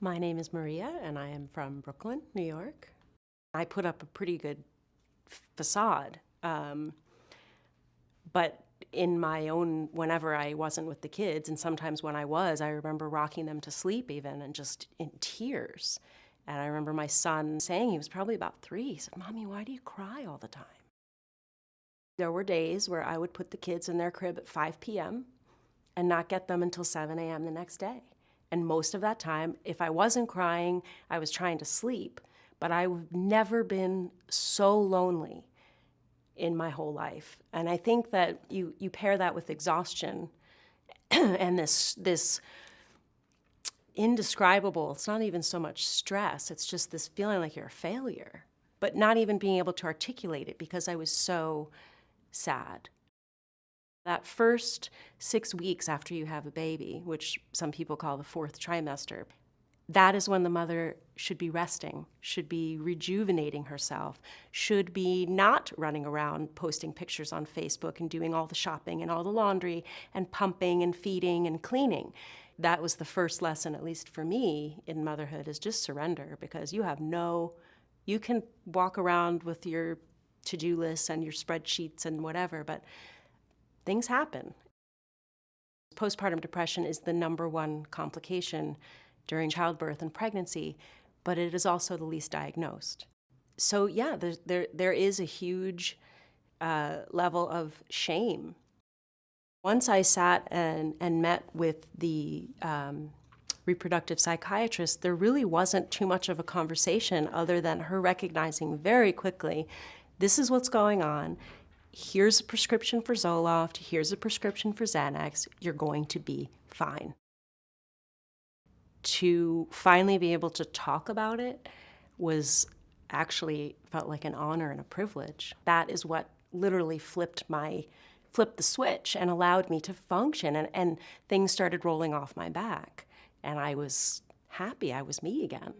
My name is Maria, and I am from Brooklyn, New York. I put up a pretty good facade, but in my own, whenever I wasn't with the kids, and sometimes when I was, I remember rocking them to sleep even, and just in tears. And I remember my son saying, he was probably about 3, he said, "Mommy, why do you cry all the time?" There were days where I would put the kids in their crib at 5 p.m. and not get them until 7 a.m. the next day. And most of that time, if I wasn't crying, I was trying to sleep. But I've never been so lonely in my whole life. And I think that you pair that with exhaustion and this indescribable, it's not even so much stress, it's just this feeling like you're a failure, but not even being able to articulate it because I was so sad. That first 6 weeks after you have a baby, which some people call the 4th trimester, that is when the mother should be resting, should be rejuvenating herself, should be not running around posting pictures on Facebook and doing all the shopping and all the laundry and pumping and feeding and cleaning. That was the first lesson, at least for me, in motherhood, is just surrender, because you can walk around with your to-do lists and your spreadsheets and whatever, but things happen. Postpartum depression is the #1 complication during childbirth and pregnancy, but it is also the least diagnosed. So yeah, there is a huge level of shame. Once I sat and met with the reproductive psychiatrist, there really wasn't too much of a conversation other than her recognizing very quickly, this is what's going on. Here's a prescription for Zoloft, here's a prescription for Xanax, you're going to be fine. To finally be able to talk about it was actually felt like an honor and a privilege. That is what literally flipped the switch and allowed me to function, and things started rolling off my back. And I was happy I was me again.